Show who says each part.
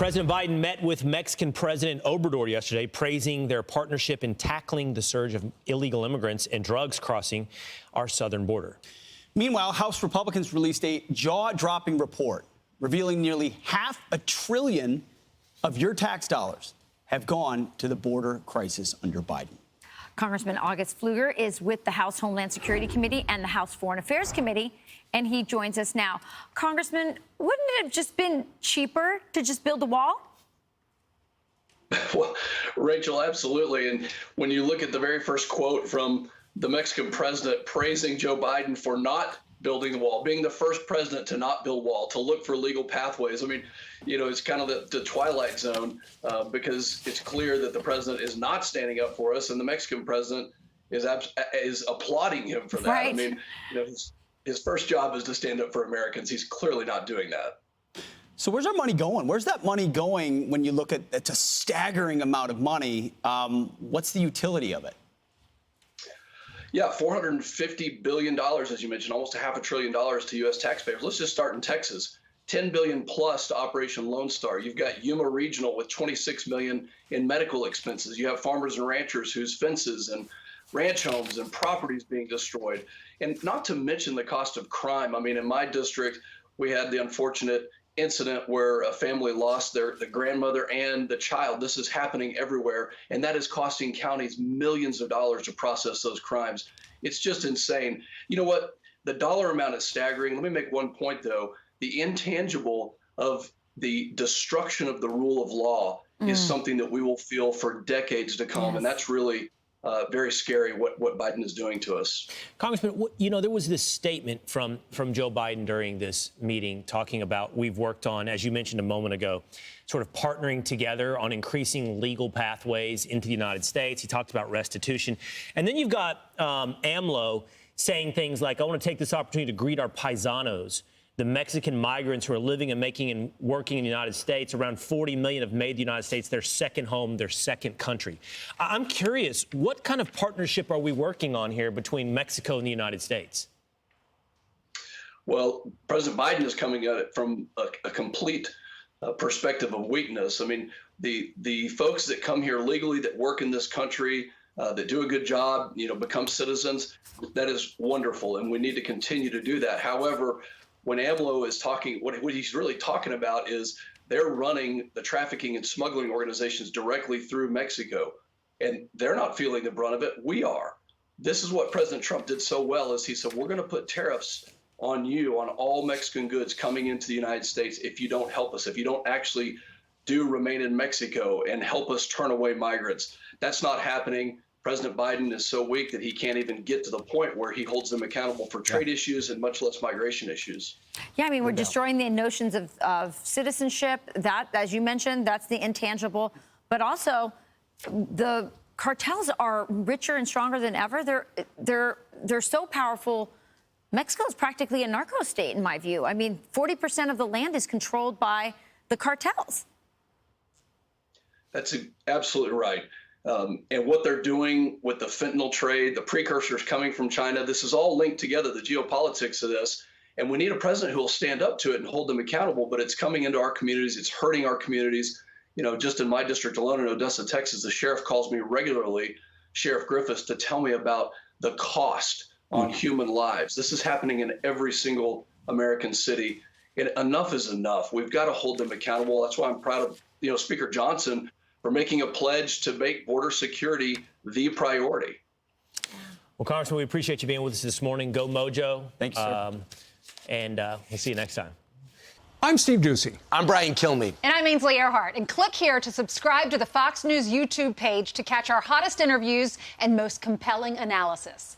Speaker 1: President Biden met with Mexican President Obrador yesterday, praising their partnership in tackling the surge of illegal immigrants and drugs crossing our southern border.
Speaker 2: Meanwhile, House Republicans released a jaw-dropping report revealing nearly $500 billion of your tax dollars have gone to the border crisis under Biden.
Speaker 3: Congressman August Pfluger is with the House Homeland Security Committee and the House Foreign Affairs Committee, and he joins us now. Congressman, wouldn't it have just been cheaper to just build a wall?
Speaker 4: Well, Rachel, absolutely. And when you look at the very first quote from the Mexican president praising Joe Biden for not building the wall, being the first president to not build wall, to look for legal pathways. I mean, you know, it's kind of the twilight zone because it's clear that the president is not standing up for us, and the Mexican president is applauding him for that.
Speaker 3: Right.
Speaker 4: I mean, you know, his first job is to stand up for Americans. He's clearly not doing that.
Speaker 2: So where's our money going? Where's that money going when you look at it's a staggering amount of money? What's the utility of it?
Speaker 4: Yeah, $450 billion, as you mentioned, almost $500 billion to U.S. taxpayers. Let's just start in Texas. $10 billion plus to Operation Lone Star. You've got Yuma Regional with $26 million in medical expenses. You have farmers and ranchers whose fences and ranch homes and properties being destroyed. And not to mention the cost of crime. I mean, in my district, we had the unfortunate incident where a family lost the grandmother and the child. This is happening everywhere, and that is costing counties millions of dollars to process those crimes. It's just insane. You know what? The dollar amount is staggering. Let me make one point, though. The intangible of the destruction of the rule of law is something that we will feel for decades to come, and that's really very scary what Biden is doing to us.
Speaker 1: Congressman, you know, there was this statement from Joe Biden during this meeting talking about we've worked on, as you mentioned a moment ago, sort of partnering together on increasing legal pathways into the United States. He talked about restitution. And then you've got AMLO saying things like, I want to take this opportunity to greet our paisanos, the Mexican migrants who are living and making and working in the United States. Around 40 million have made the United States their second home, their second country. I'm curious, what kind of partnership are we working on here between Mexico and the United States?
Speaker 4: Well, President Biden is coming at it from a complete perspective of weakness. I mean, the folks that come here legally, that work in this country, that do a good job, you know, become citizens, that is wonderful, and we need to continue to do that. However, when AMLO is talking, what he's really talking about is they're running the trafficking and smuggling organizations directly through Mexico, and they're not feeling the brunt of it. We are. This is what President Trump did so well, is he said, we're going to put tariffs on you, on all Mexican goods coming into the United States if you don't help us, if you don't actually do remain in Mexico and help us turn away migrants. That's not happening. President Biden is so weak that he can't even get to the point where he holds them accountable for trade issues and much less migration issues.
Speaker 3: Yeah, I mean, we're destroying the notions of citizenship. That, as you mentioned, that's the intangible. But also, the cartels are richer and stronger than ever. They're so powerful. Mexico is practically a narco state, in my view. I mean, 40% of the land is controlled by the cartels.
Speaker 4: That's absolutely right. And what they're doing with the fentanyl trade, the precursors coming from China, this is all linked together, the geopolitics of this. And we need a president who will stand up to it and hold them accountable, but it's coming into our communities. It's hurting our communities. You know, just in my district alone in Odessa, Texas, the sheriff calls me regularly, Sheriff Griffiths, to tell me about the cost on human lives. This is happening in every single American city. And enough is enough. We've got to hold them accountable. That's why I'm proud of, you know, Speaker Johnson for making a pledge to make border security the priority.
Speaker 1: Well, Congressman, we appreciate you being with us this morning. Go Mojo.
Speaker 2: Thank you, sir.
Speaker 1: And we'll see you next time.
Speaker 5: I'm Steve Ducey.
Speaker 6: I'm Brian Kilmeade.
Speaker 7: And I'm Ainsley Earhart. And click here to subscribe to the Fox News YouTube page to catch our hottest interviews and most compelling analysis.